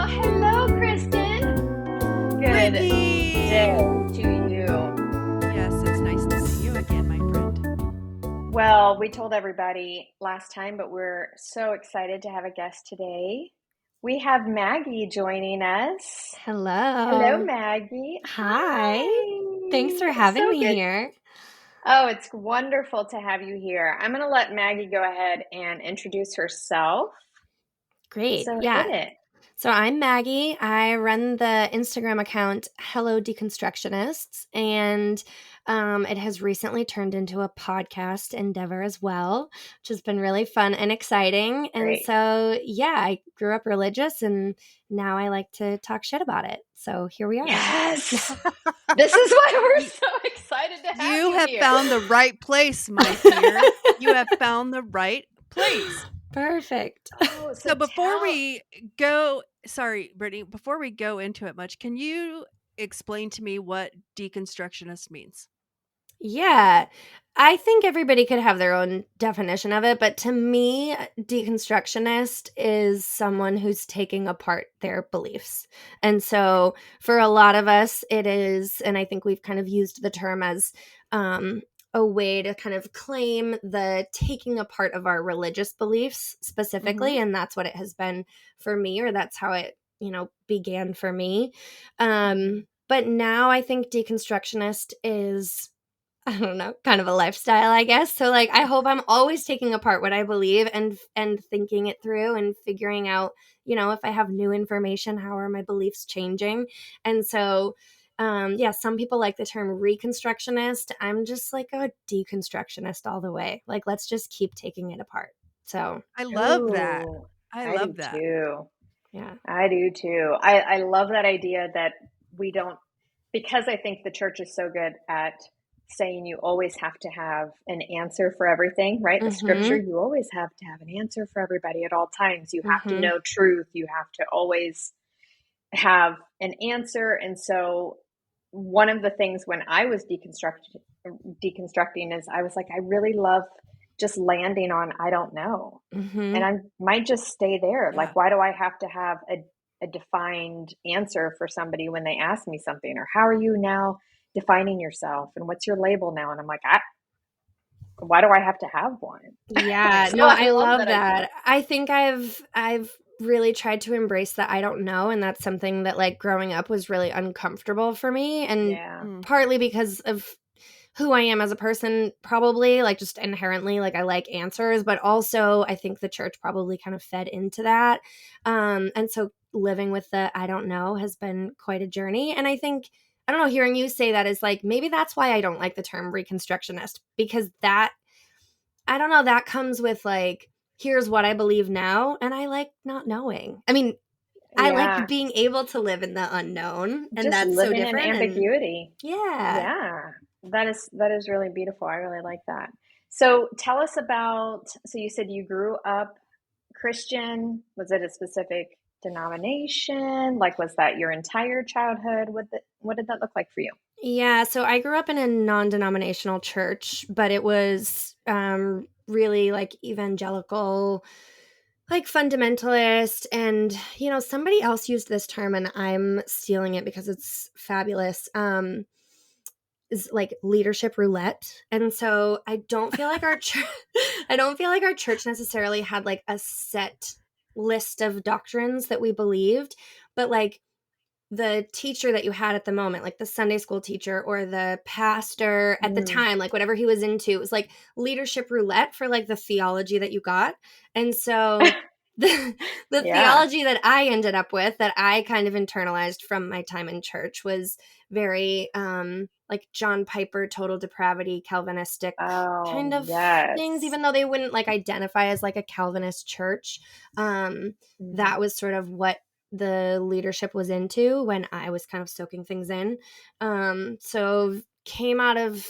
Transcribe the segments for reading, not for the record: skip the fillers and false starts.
Well, hello, Kristen. Good Maggie! day to you. Yes, it's nice to see you again, my friend. Well, we told everybody last time, but we're so excited to have a guest today. We have Maggie joining us. Hello, Hello. Maggie. Hi. Thanks for Hi. having So me good. here. Oh, it's wonderful to have you here. I'm going to let Maggie go ahead and introduce herself. Great. So Yeah. hit it. So I'm Maggie. I run the Instagram account Hello Deconstructionists, and it has recently turned into a podcast endeavor as well, which has been really fun and exciting. And Great. so, yeah, I grew up religious, and now I like to talk shit about it. So here we are. Yes. This is why we're so excited to have you You have here. found the right place, my dear. You have found the right place. Perfect. Oh, So before we go, sorry, Brittany, before we go into it much, can you explain to me what deconstructionist means? Yeah, I think everybody could have their own definition of it, but to me, deconstructionist is someone who's taking apart their beliefs. And so for a lot of us, it is, and I think we've kind of used the term as a way to kind of claim the taking apart of our religious beliefs specifically. And that's what it has been for me, or that's how it, began for me. But now I think deconstructionist is, I don't know, kind of a lifestyle, I guess. So like I hope I'm always taking apart what I believe and thinking it through and figuring out, if I have new information, how are my beliefs changing? And so yeah, some people like the term reconstructionist. I'm just like a deconstructionist all the way. Like let's just keep taking it apart. So I love that. Ooh, I I do love that. too. yeah. I do too. I love that idea that we don't, because I think the church is so good at saying you always have to have an answer for everything, right? The scripture, you always have to have an answer for everybody at all times. You have to know truth. You have to always have an answer. And so one of the things when I was deconstructing is I was like, I really love just landing on I don't know. And I might just stay there. Yeah. Like, why do I have to have a defined answer for somebody when they ask me something? Or how are you now defining yourself? And what's your label now? And I'm like, why do I have to have one? Yeah, So no, I love that that. idea. I think I've really tried to embrace that I don't know, and that's something that like growing up was really uncomfortable for me, and Yeah. partly because of who I am as a person, probably like just inherently like I like answers, but also I think the church probably kind of fed into that. And so living with the I don't know has been quite a journey. And I think, I don't know, hearing you say that is like maybe that's why I don't like the term reconstructionist, because that, I don't know, that comes with like, here's what I believe now, and I like not knowing. I mean, I like being able to live in the unknown, and just that's so living in different. ambiguity. Yeah. That is really beautiful. I really like that. So tell us about, so you said you grew up Christian. Was it a specific denomination? Like, was that your entire childhood? What did that look like for you? Yeah, so I grew up in a non-denominational church, but it was really like evangelical, like fundamentalist. And, somebody else used this term and I'm stealing it because it's fabulous. Is like leadership roulette. And so I don't feel like our church necessarily had like a set list of doctrines that we believed, but like the teacher that you had at the moment, like the Sunday school teacher or the pastor at the time, like whatever he was into, it was like leadership roulette for like the theology that you got. And so the theology that I ended up with, that I kind of internalized from my time in church, was very like John Piper, total depravity, Calvinistic kind of things, even though they wouldn't like identify as like a Calvinist church. That was sort of what the leadership was into when I was kind of soaking things in. So came out of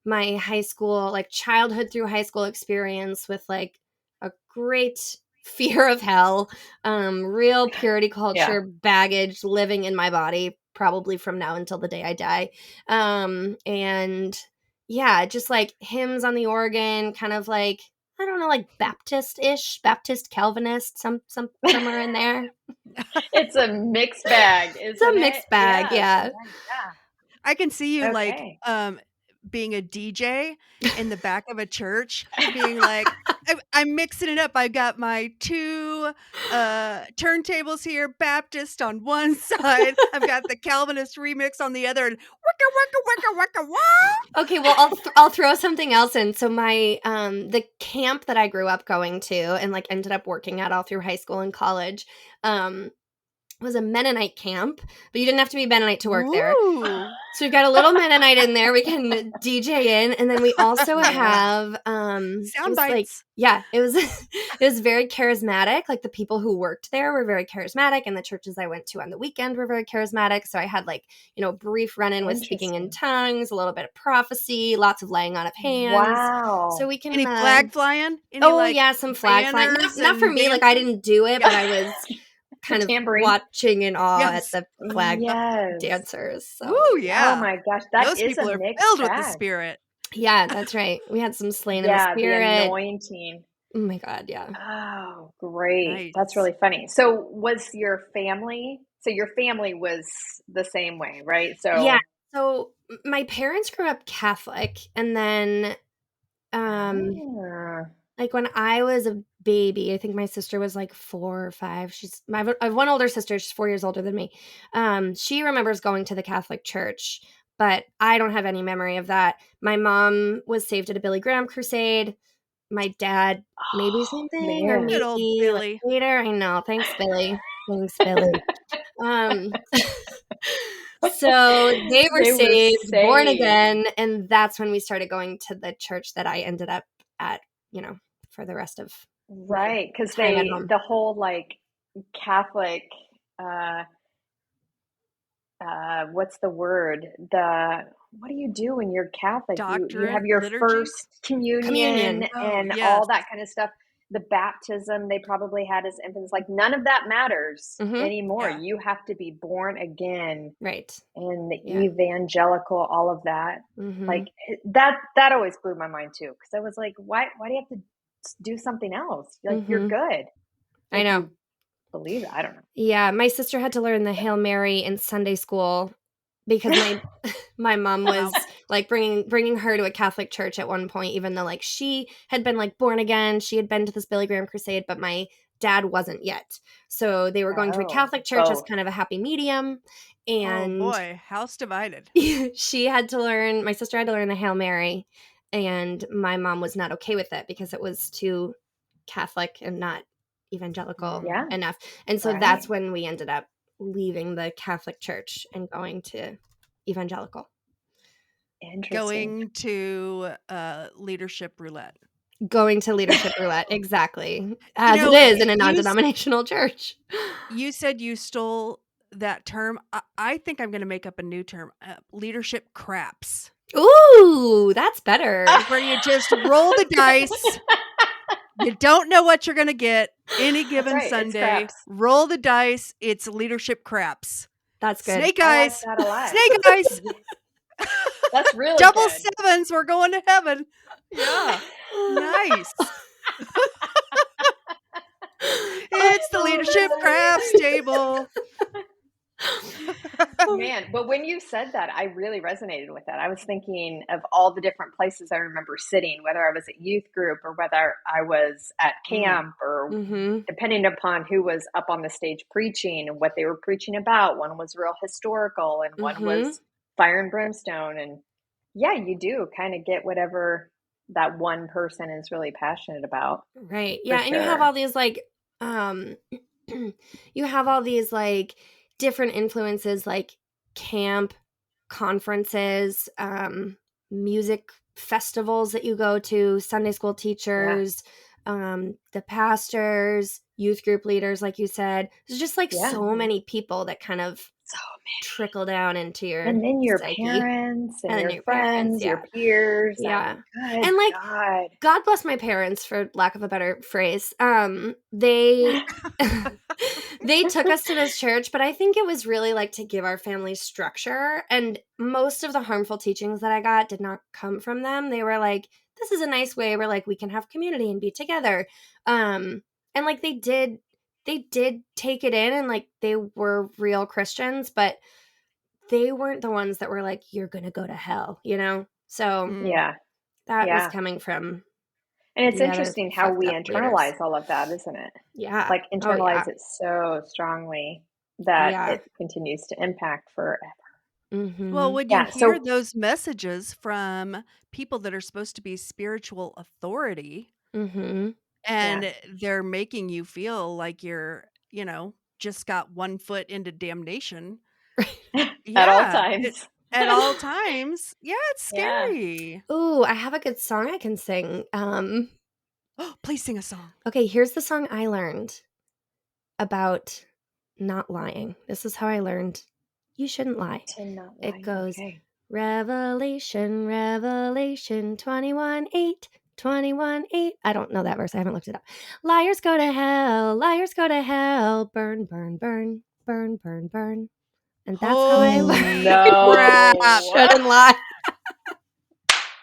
my high school, like childhood through high school experience with like a great fear of hell, real purity culture baggage living in my body, probably from now until the day I die. And yeah, just like hymns on the organ, kind of like I don't know, like Baptist-ish, Baptist Calvinist, somewhere in there. It's a mixed bag, isn't It's a it? mixed bag, yeah. I can see you like Okay. being a DJ in the back of a church, being like, I'm mixing it up. I got my 2 turntables here, Baptist on one side. I've got the Calvinist remix on the other, and wicka wicka wicka wicka wah. Okay, well, I'll throw something else in. So my the camp that I grew up going to and like ended up working at all through high school and college was a Mennonite camp, but you didn't have to be Mennonite to work there. Ooh. So we've got a little Mennonite in there we can DJ in, and then we also have it Sound was like, bites. yeah, it was it was very charismatic. Like the people who worked there were very charismatic, and the churches I went to on the weekend were very charismatic. So I had like, brief run-in with speaking in tongues, a little bit of prophecy, lots of laying on of hands. Wow. So we can Any flag flying? Any, oh like, yeah, some flag flying. banners Not for and me, like I dancing? didn't do it, Yeah. but I was kind of Tambourine. watching in awe Yes. at the flag Yes. dancers. So Ooh, yeah. Oh my gosh, that Those is people a are mixed filled with the bag. Spirit. yeah, that's right. We had some slain in the Yeah, the spirit. anointing. Oh my God, yeah. Oh, great. Nice. That's really funny. So was your family was the same way, right? So Yeah. So my parents grew up Catholic, and then like when I was a baby, I think my sister was like 4 or 5. I have one older sister. She's 4 years older than me. She remembers going to the Catholic church, but I don't have any memory of that. My mom was saved at a Billy Graham crusade. My dad, maybe something, or man. Good old maybe like Billy. later. I know. Thanks, Billy. Thanks, Billy. So they were saved, born again, and that's when we started going to the church that I ended up at, for the rest of Right, because time at home. the whole like Catholic, what's the word? What do you do when you're Catholic? You Doctrine, have your liturgy? first communion Oh, and yes. all that kind of stuff. The baptism they probably had as infants, like none of that matters anymore. Yeah. You have to be born again, Right. and the Yeah. evangelical, all of that. Like that always blew my mind too, because I was like, why do you have to do something else? Like you're good. I know. You believe it. I don't know. Yeah, my sister had to learn the Hail Mary in Sunday school because my mom was like bringing her to a Catholic church at one point, even though like she had been like born again. She had been to this Billy Graham crusade, but my dad wasn't yet. So they were going to a Catholic church as kind of a happy medium. And oh boy, house divided. my sister had to learn the Hail Mary, and my mom was not okay with it because it was too Catholic and not evangelical enough. And so that's when we ended up leaving the Catholic church and going to evangelical. Going to leadership roulette. Going to leadership roulette, exactly. As it is in a non-denominational church. You said you stole that term. I think I'm going to make up a new term, leadership craps. Ooh, that's better. Where you just roll the dice. You don't know what you're going to get any given Sunday. Roll the dice. It's leadership craps. That's good. Snake eyes. I like that a lot. Snake eyes. That's really double good. sevens. We're going to heaven. Yeah. Nice. It's the leadership craps table. Man, but when you said that, I really resonated with that. I was thinking of all the different places I remember sitting, whether I was at youth group or whether I was at camp or depending upon who was up on the stage preaching and what they were preaching about. One was real historical and one was fire and brimstone. And yeah, you do kind of get whatever that one person is really passionate about. Right. Yeah. And you have all these like, different influences like camp, conferences, music festivals that you go to, Sunday school teachers, the pastors, youth group leaders, like you said. There's just like so many people that kind of trickle down into your and then your psyche. Parents and your friends, your peers. Yeah. And like God bless my parents, for lack of a better phrase. They They took us to this church, but I think it was really like to give our family structure. And most of the harmful teachings that I got did not come from them. They were like, this is a nice way where like we can have community and be together. And like they did take it in, and like they were real Christians, but they weren't the ones that were like, you're going to go to hell, you know? So Yeah. that was Yeah. coming from And it's the other interesting how fucked we up leaders. internalize all of that, isn't it? Yeah. Like Oh, yeah. internalize it so strongly that Yeah. it continues to impact forever. Mm-hmm. Well, when you Yeah. hear So those messages from people that are supposed to be spiritual authority Mm-hmm. and yeah. they're making you feel like you're, just got one foot into damnation. At all Yeah, times. at all times. Yeah, it's Yeah. scary. Ooh, I have a good song I can sing. Please sing a song. Okay, here's the song I learned about not lying. This is how I learned you shouldn't lie. To not lie. It goes, Okay. Revelation, Revelation 21:8, 21:8. I don't know that verse. I haven't looked it up. Liars go to hell, burn, burn, burn, burn, burn, burn. And that's how I learned No. crap. shouldn't lie.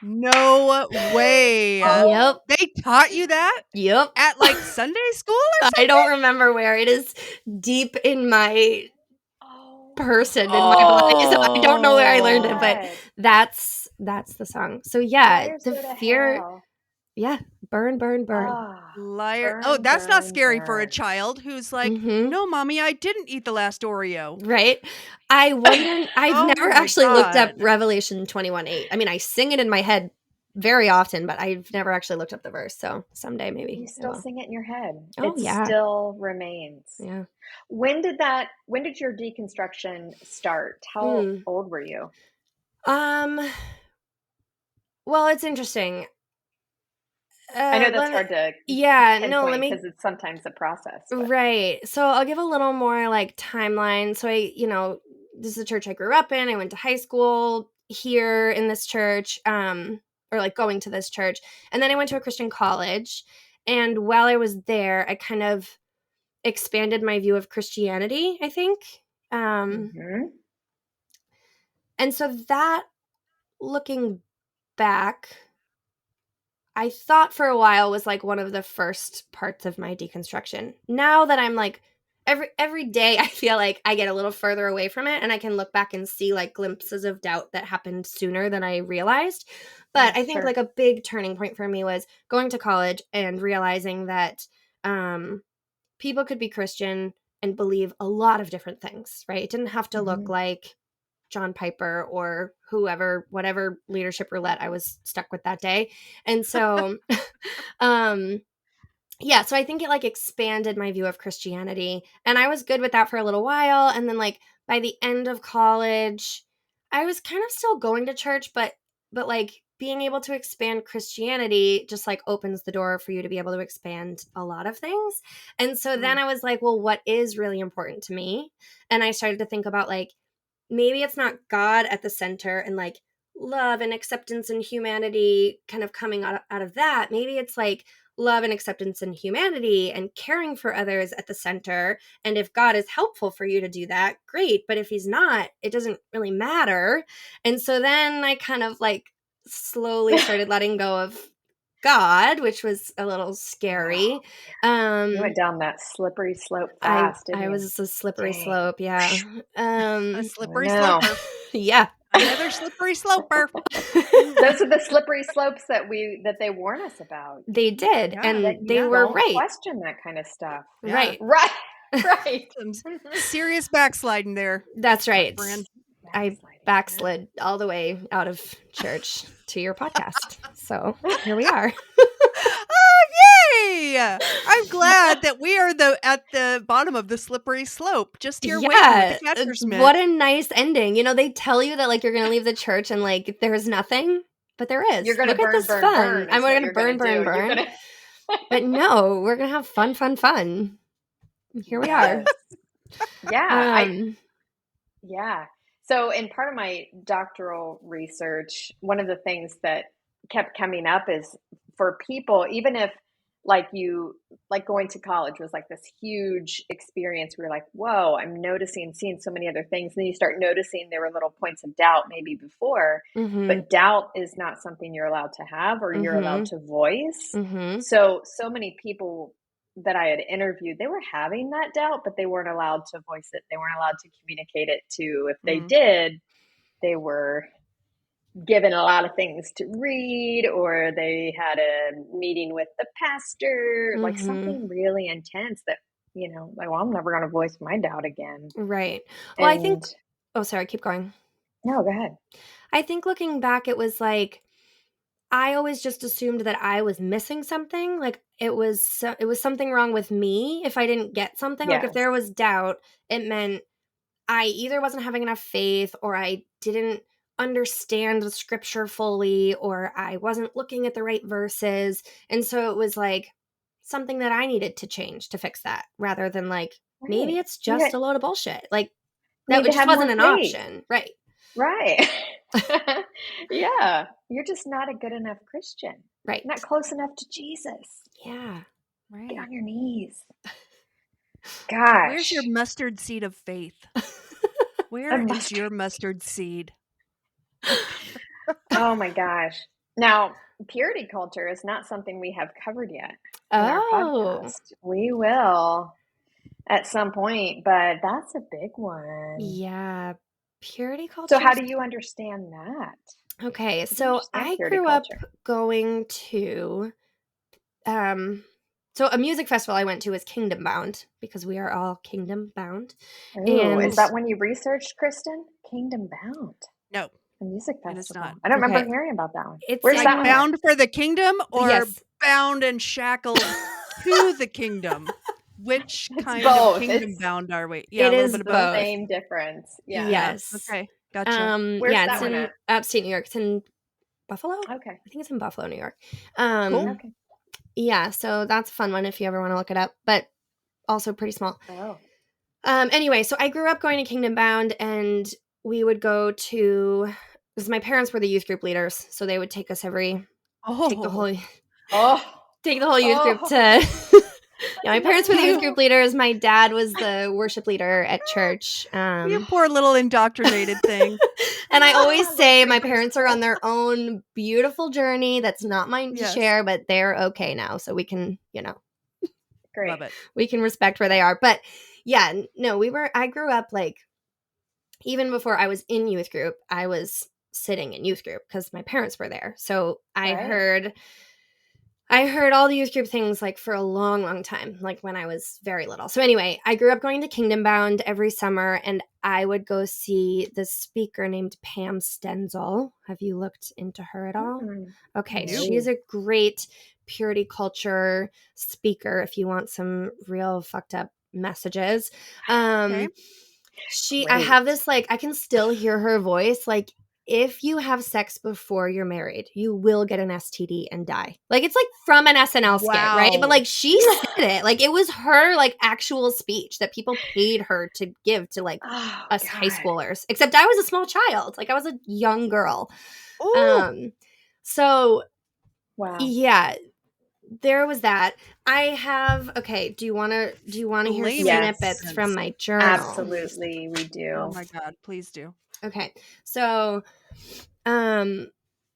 No way. Yep. They taught you that Yep. at like Sunday school or something? I don't remember where. It is deep in my person, in my body. So I don't know where I learned it, but that's the song. So yeah, Liars the go to fear. hell. Yeah, burn, burn, burn. Liar. Burn, Oh, that's not burn, scary for a burn. child who's like, Mhm. no, mommy, I didn't eat the last Oreo. Right? I wonder. I've Oh never my actually looked up God. Revelation 21:8. I mean, I sing it in my head very often, but I've never actually looked up the verse. So someday maybe You I still will. sing it in your head. Oh, It yeah. still remains. Yeah. When did your deconstruction start? How old were you? Well, it's interesting. I know that's hard to let pinpoint me. because it's sometimes a process. But. Right. So I'll give a little more like timeline. So this is the church I grew up in. I went to high school here in this church, or like going to this church. And then I went to a Christian college. And while I was there, I kind of expanded my view of Christianity, I think. Mhm. And so that, looking back, I thought for a while was like one of the first parts of my deconstruction. Now that I'm like every day I feel like I get a little further away from it, and I can look back and see like glimpses of doubt that happened sooner than I realized. But I think Sure. like a big turning point for me was going to college and realizing that people could be Christian and believe a lot of different things, right? It didn't have to look like John Piper or whoever, whatever leadership roulette I was stuck with that day. And so, so I think it like expanded my view of Christianity, and I was good with that for a little while. And then like by the end of college, I was kind of still going to church, but like being able to expand Christianity just like opens the door for you to be able to expand a lot of things. And so then I was like, well, what is really important to me? And I started to think about like, maybe it's not God at the center and like love and acceptance and humanity kind of coming out of that. Maybe it's like love and acceptance and humanity and caring for others at the center. And if God is helpful for you to do that, great. But if he's not, it doesn't really matter. And so then I kind of like slowly started letting go of God, which was a little scary. You went down that slippery slope fast, didn't I you? was a slippery slope, yeah. A slippery No. sloper. Yeah. Another slippery sloper. Those are the slippery slopes that they warn us about. They did, Yeah, and they were Don't right. question that kind of stuff. Yeah. Right. Right. Some serious backsliding there. That's right. Friend. I backslid all the way out of church to your podcast. So here we are. Oh, yay! I'm glad that we are at the bottom of the slippery slope. Just here waiting with the catcher's mitt. What a nice ending. They tell you that like you're going to leave the church and like there's nothing, but there is. You're going to Look burn, at this burn, fun. burn. I'm going to burn. But no, we're going to have fun. Here we are. Yeah. So in part of my doctoral research, one of the things that kept coming up is for people, even if like going to college was like this huge experience where you're like, whoa, I'm seeing so many other things. And then you start noticing there were little points of doubt maybe before, but doubt is not something you're allowed to have or you're allowed to voice. So many people that I had interviewed, they were having that doubt, but they weren't allowed to voice it. They weren't allowed to communicate it to, if they did, they were given a lot of things to read, or they had a meeting with the pastor, like something really intense that, like, well, I'm never going to voice my doubt again. Right. Well, I think, sorry, keep going. No, go ahead. I think looking back, it was like, I always just assumed that I was missing something. Like it was something wrong with me if I didn't get something. Yes. Like if there was doubt, it meant I either wasn't having enough faith, or I didn't understand the scripture fully, or I wasn't looking at the right verses. And so it was like something that I needed to change to fix that, rather than like, maybe it's just a load of bullshit. Like that just wasn't an option. Right. Right. Yeah. You're just not a good enough Christian. Right. Not close enough to Jesus. Yeah. Right. Get on your knees. Gosh. Where's your mustard seed of faith? Where is your mustard seed? Oh my gosh. Now, purity culture is not something we have covered yet in our podcast. We will at some point, but that's a big one. Yeah. Purity culture. So how do you understand that? Okay, so I grew up going to so a music festival I went to was Kingdom Bound, because we are all kingdom bound. Ooh, is that when you researched, Kristen? Kingdom Bound? No. A music festival. It is not. I don't remember hearing about that one. Where's like that bound for the kingdom, or bound and shackled to the kingdom? Which kind of kingdom bound are we? Yeah, it is both. Same difference. Yeah. Yes. Okay. Gotcha. Where's yeah, that it's one in at? upstate New York. It's in Buffalo. Okay. I think it's in Buffalo, New York. Cool. Okay. Yeah, so that's a fun one if you ever want to look it up, but also pretty small. Oh. Anyway, so I grew up going to Kingdom Bound, and we would go to, because my parents were the youth group leaders, so they would take us take the whole youth group to. Yeah, my parents were the youth group leaders. My dad was the worship leader at church. You poor little indoctrinated thing. And I always say my parents are on their own beautiful journey that's not mine to share, but they're okay now. So we can, Great. Love it. We can respect where they are. But yeah, no, I grew up like, even before I was in youth group, I was sitting in youth group because my parents were there. So I heard all the youth group things like for a long, long time, like when I was very little. So anyway, I grew up going to Kingdom Bound every summer, and I would go see this speaker named Pam Stenzel. Have you looked into her at all? Okay, she is a great purity culture speaker if you want some real fucked up messages. I have this, like, I can still hear her voice, like, if you have sex before you're married, you will get an STD and die. Like, it's like from an SNL skit, right? But like, she said it. Like, it was her like actual speech that people paid her to give to like us high schoolers. Except I was a small child. Like, I was a young girl. So yeah, there was that. I have do you want to hear snippets from my journal? Absolutely, we do. Oh my God, please do. Okay. So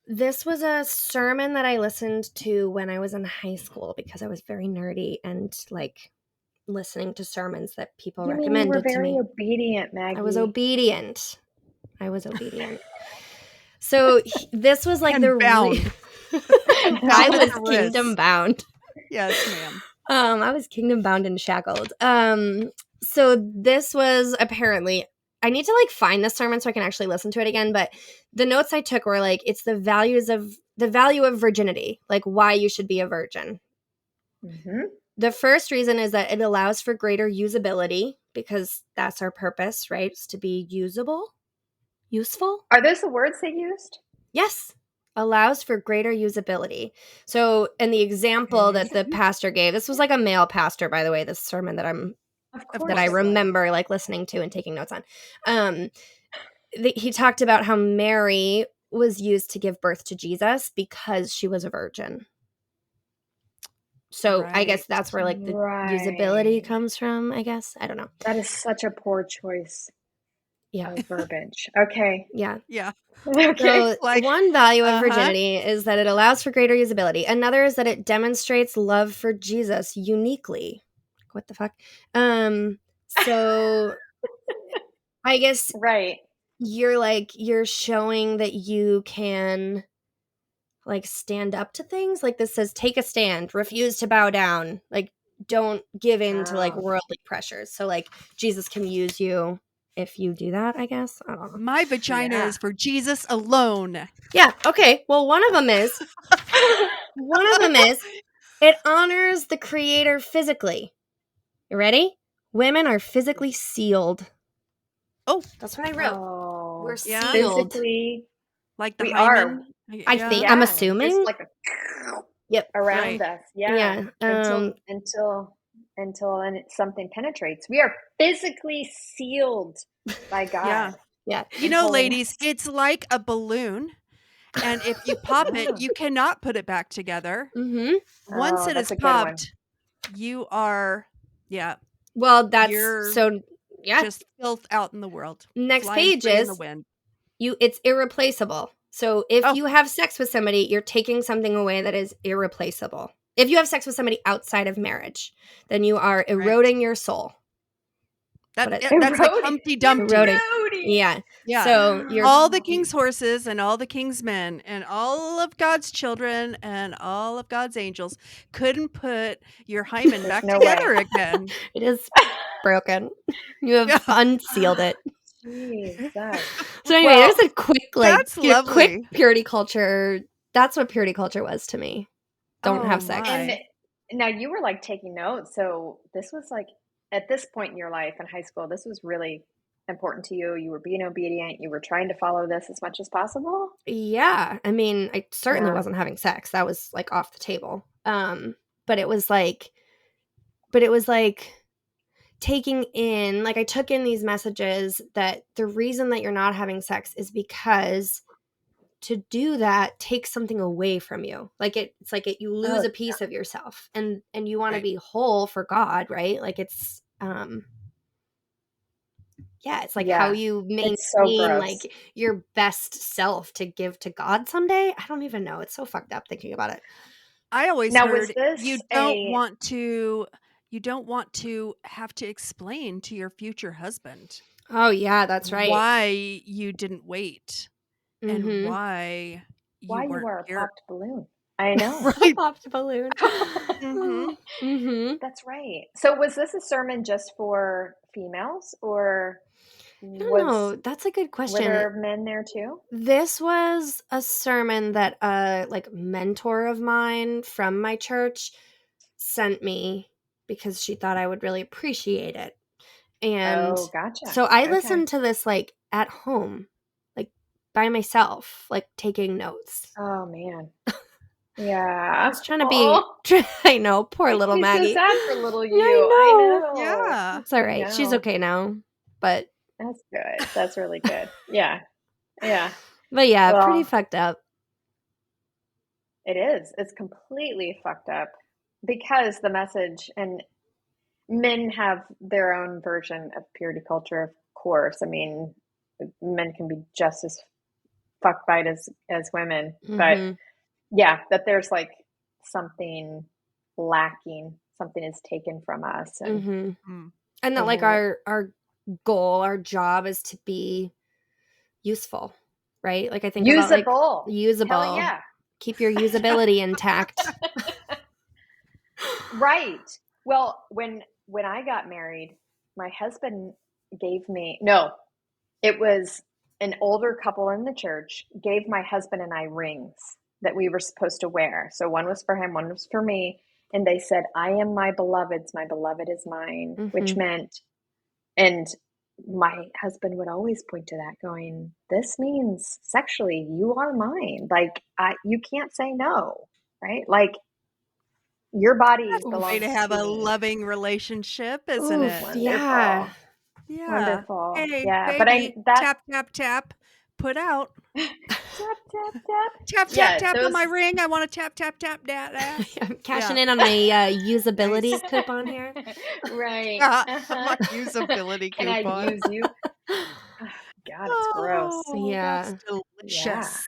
this was a sermon that I listened to when I was in high school because I was very nerdy and like listening to sermons that people recommended to me. You were very obedient, Maggie. I was obedient. So this was like the bound. I was kingdom bound. Yes, ma'am. I was kingdom bound and shackled. So this was apparently, I need to like find the sermon so I can actually listen to it again. But the notes I took were like, it's the value of virginity, like why you should be a virgin. Mm-hmm. The first reason is that it allows for greater usability because that's our purpose, right? It's to be useful. Are those the words they used? Yes. Allows for greater usability. So, and the example that the pastor gave, this was like a male pastor, by the way, this sermon that I remember like listening to and taking notes on. He talked about how Mary was used to give birth to Jesus because she was a virgin. So I guess that's where like the usability Right. comes from, I guess. I don't know. That is such a poor choice Yeah. of verbiage. Okay. Yeah. Yeah. Okay. So Like, one value of uh-huh. virginity is that it allows for greater usability. Another is that it demonstrates love for Jesus uniquely. What the fuck? So I guess Right. you're showing that you can like stand up to things. Like this says take a stand, refuse to bow down, like don't give in to like Oh. worldly pressures. So like Jesus can use you if you do that, I guess. I don't know. My vagina Yeah. is for Jesus alone. Yeah, okay. Well, one of them is it honors the creator physically. You ready? Women are physically sealed. Oh, That's what I wrote. Oh. We're Yeah. sealed. Physically, like the we hymen. are. I Yeah. think Yeah. I'm Just assuming. like a Yep. around Right. us. Yeah. Yeah. Until something penetrates. We are physically sealed by God. Yeah. You know, ladies, it's like a balloon. And if you pop it, you cannot put it back together. Mm-hmm. Once Oh, it is that's a good one. popped, you are, Well, that's you're so. Yeah. just filth out in the world. Next Flying page free in the is wind. it's irreplaceable. So if Oh. you have sex with somebody, you're taking something away that is irreplaceable. If you have sex with somebody outside of marriage, then you are eroding your soul. That's like Humpty Dumpty. Yeah. Yeah. So you're all the king's horses and all the king's men and all of God's children and all of God's angels couldn't put your hymen back together again. It is broken. You have unsealed it. Jesus. So anyway, there's a quick that's lovely. quick purity culture. That's what purity culture was to me. Don't have sex. And now you were like taking notes. So this was like at this point in your life in high school, this was really important to you. You were being obedient. You were trying to follow this as much as possible. Yeah. I mean, I certainly wasn't having sex. That was like off the table. But it was like taking in, like I took in these messages that the reason that you're not having sex is because to do that takes something away from you. Like it's like you lose a piece of yourself and you want to be whole for God, right? Like it's it's like how you maintain like your best self to give to God someday. I don't even know. It's so fucked up thinking about it. I always heard you don't want to have to explain to your future husband. Oh yeah, that's right. Why you didn't wait and why you were a popped balloon. I know. Right. Popped balloon. That's right. So was this a sermon just for females or I don't know. That's a good question. Were there men there too? This was a sermon that a like mentor of mine from my church sent me because she thought I would really appreciate it. And gotcha. So I listened to this like at home, like by myself, like taking notes. Oh man. Yeah. I was trying to be I know, poor little Maggie. So sad for little you. I know. Yeah. It's all right. She's okay now. But that's good. That's really good. Yeah. Yeah. But yeah, pretty fucked up. It is. It's completely fucked up because the message, and men have their own version of purity culture, of course. I mean, men can be just as fuckbite as women, but yeah, that there's like something lacking, something is taken from us, and that like our goal, our job is to be useful, right? Like I think usable. About, like, usable. Hell yeah. Keep your usability intact. Right. Well, when I got married, my husband gave me it was an older couple in the church gave my husband and I rings that we were supposed to wear. So one was for him, one was for me. And they said, I am my beloved's, my beloved is mine, which meant, and my husband would always point to that going, this means sexually, you are mine. Like, you can't say no, right? Like, your body That's belongs a way to have to a me. loving relationship, isn't it? Wonderful. Yeah. Wonderful. Hey, yeah. baby, But tap, tap, tap, put out. tap, tap, tap. Tap, tap, tap on my ring. I want to tap, tap, tap, that. I'm cashing in on my usability coupon here. Right. My usability Can I coupon. use you? God, it's gross. Yeah. That's delicious.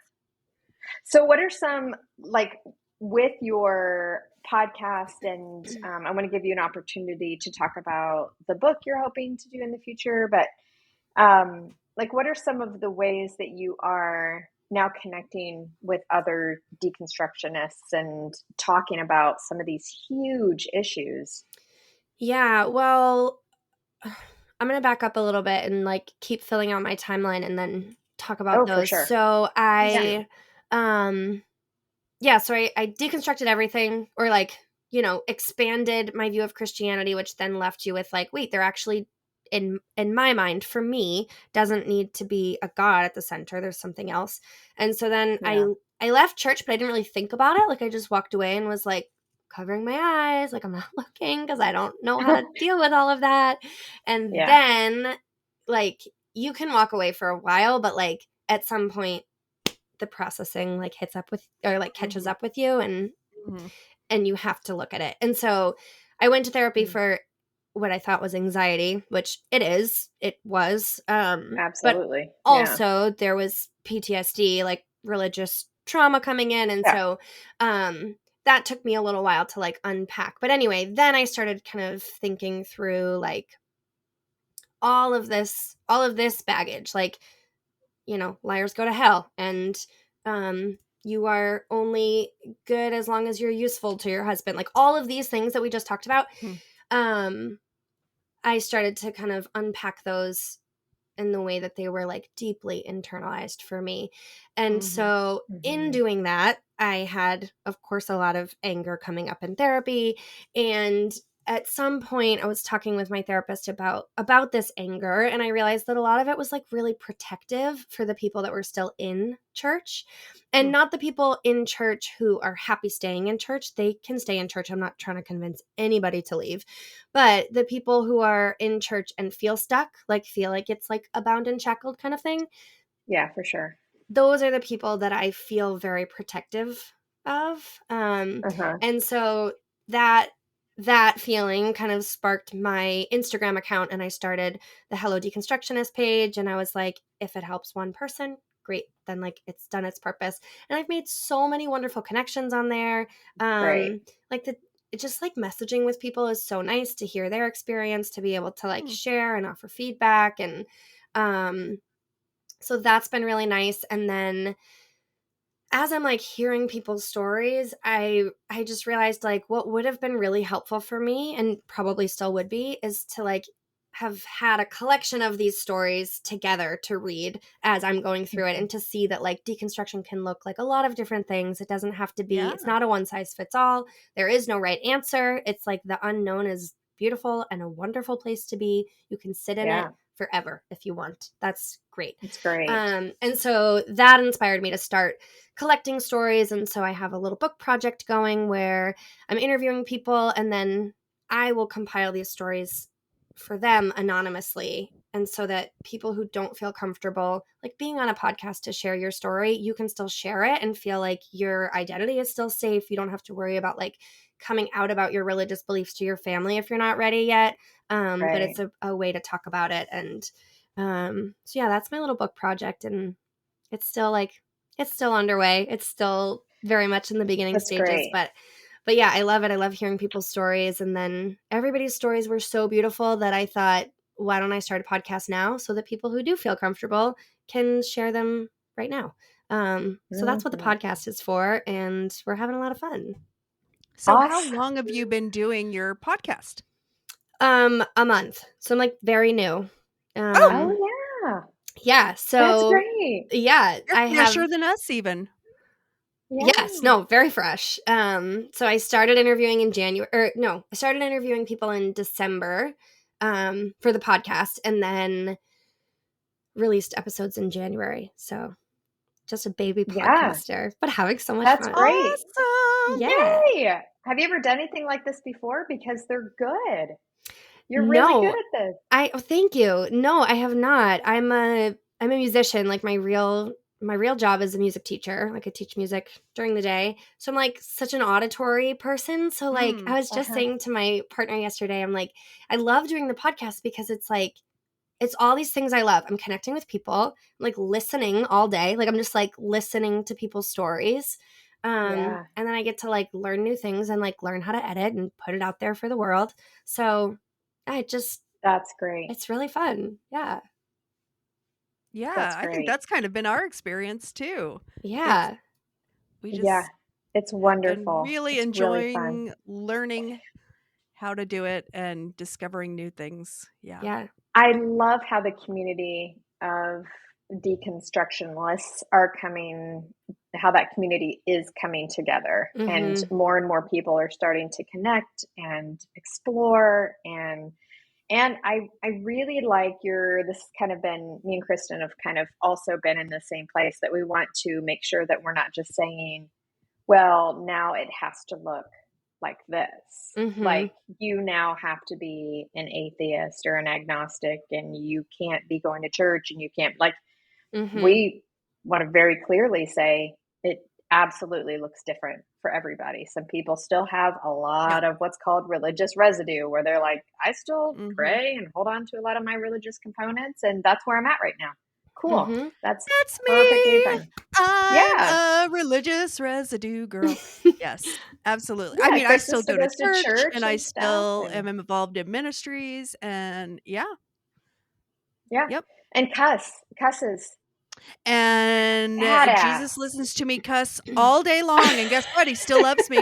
So what are some, like, with your podcast, and I want to give you an opportunity to talk about the book you're hoping to do in the future, but like, what are some of the ways that you are now connecting with other deconstructionists and talking about some of these huge issues? Yeah, well, I'm going to back up a little bit and like keep filling out my timeline and then talk about those. For sure. So I deconstructed everything, or like, expanded my view of Christianity, which then left you with like, wait, they're actually in my mind, for me, doesn't need to be a God at the center. There's something else. And so then I left church, but I didn't really think about it. Like I just walked away and was like covering my eyes, like I'm not looking because I don't know how to deal with all of that. And then like you can walk away for a while, but like at some point the processing like hits up with, or like catches up with you, and you have to look at it. And so I went to therapy for what I thought was anxiety, which it was. Absolutely. But also there was PTSD, like religious trauma coming in. And so that took me a little while to like unpack. But anyway, then I started kind of thinking through like all of this baggage, like, liars go to hell, and you are only good as long as you're useful to your husband. Like all of these things that we just talked about. I started to kind of unpack those in the way that they were like deeply internalized for me. And so in doing that, I had, of course, a lot of anger coming up in therapy. And at some point I was talking with my therapist about this anger, and I realized that a lot of it was like really protective for the people that were still in church, and not the people in church who are happy staying in church. They can stay in church. I'm not trying to convince anybody to leave, but the people who are in church and feel stuck, like feel like it's like a bound and shackled kind of thing. Yeah, for sure. Those are the people that I feel very protective of. And so that feeling kind of sparked my Instagram account, and I started the Hello Deconstructionist page, and I was like, if it helps one person, great, then like it's done its purpose. And I've made so many wonderful connections on there. It's just like messaging with people is so nice to hear their experience, to be able to like share and offer feedback. And so that's been really nice. And then as I'm like hearing people's stories, I just realized like what would have been really helpful for me, and probably still would be, is to like have had a collection of these stories together to read as I'm going through it, and to see that like deconstruction can look like a lot of different things. It doesn't have to be, it's not a one size fits all. There is no right answer. It's like the unknown is beautiful and a wonderful place to be. You can sit in it forever if you want. That's great. It's great. And so that inspired me to start collecting stories. And so I have a little book project going where I'm interviewing people, and then I will compile these stories for them anonymously. And so that people who don't feel comfortable like being on a podcast to share your story, you can still share it and feel like your identity is still safe. You don't have to worry about like coming out about your religious beliefs to your family if you're not ready yet. But it's a way to talk about it. And so yeah, that's my little book project, and it's still underway. It's still very much in the beginning stages, great. But yeah, I love it. I love hearing people's stories. And then everybody's stories were so beautiful that I thought, why don't I start a podcast now so that people who do feel comfortable can share them right now. So that's what the podcast is for, and we're having a lot of fun. So how long have you been doing your podcast? A month. So I'm like very new. Yeah. So that's great. Yeah. You're fresher than us even. Yeah. Yes. No, very fresh. So I started interviewing in I started interviewing people in December for the podcast, and then released episodes in January. So just a baby podcaster, but having so much fun. That's great. Awesome. Yeah. Yay. Have you ever done anything like this before? Because they're good. You're really good at this. Thank you. No, I have not. I'm a musician. Like my real my real job is a music teacher. Like I teach music during the day. So I'm like such an auditory person. So like I was just saying to my partner yesterday, I'm like, I love doing the podcast because it's like, it's all these things I love. I'm connecting with people, I'm like listening all day. Like I'm just like listening to people's stories. And then I get to like learn new things and like learn how to edit and put it out there for the world. So that's great. It's really fun. Yeah. Yeah, I think that's kind of been our experience too. Yeah. It's wonderful. Been really enjoying learning how to do it and discovering new things. Yeah. I love how the community of deconstructionists how that community is coming together, and more people are starting to connect and explore, and I really like this has kind of been, me and Kristen have kind of also been in the same place, that we want to make sure that we're not just saying, well, now it has to look like this. Like, you now have to be an atheist or an agnostic, and you can't be going to church, and you can't, like, we want to very clearly say it absolutely looks different for everybody. Some people still have a lot of what's called religious residue, where they're like, I still pray and hold on to a lot of my religious components, and that's where I'm at right now. Cool. That's perfectly me. fine. I'm a religious residue girl. Yes, absolutely. I mean, I still go to church and I still am involved in ministries, and Yep. And cusses. And Jesus listens to me cuss all day long, and guess what? He still loves me.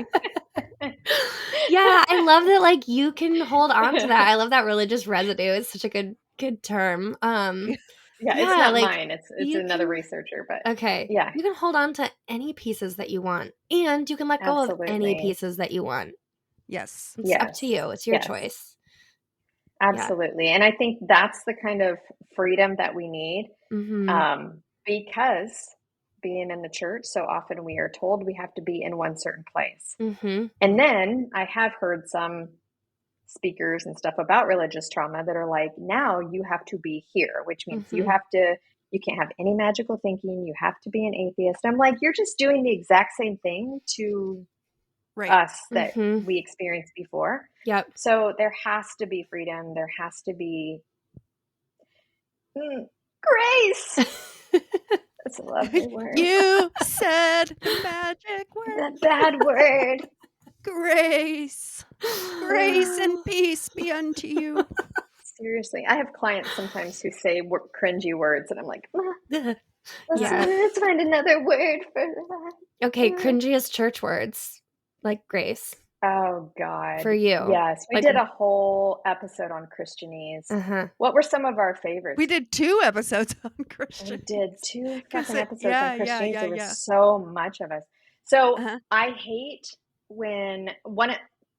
Yeah, I love that. Like, you can hold on to that. I love that religious residue. It's such a good term. It's not like, mine. It's another researcher, but okay. Yeah, you can hold on to any pieces that you want, and you can let go of any pieces that you want. Yes, it's up to you. It's your choice. Absolutely, and I think that's the kind of freedom that we need, because being in the church, so often we are told we have to be in one certain place, and then I have heard some speakers and stuff about religious trauma that are like, now you have to be here, which means you can't have any magical thinking, you have to be an atheist. I'm like, you're just doing the exact same thing to us that we experienced before. So there has to be freedom, there has to be grace. That's a lovely word. You said the magic word. The bad word. Grace and peace be unto you. Seriously, I have clients sometimes who say cringy words, and I'm like, let's find another word for that. Okay, cringiest church words, like grace. Oh God, for you? Yes, we did a whole episode on Christianese. What were some of our favorites? We did 2 episodes on Christian. We did 2 fucking episodes on Christianese. There was so much of us. So I hate when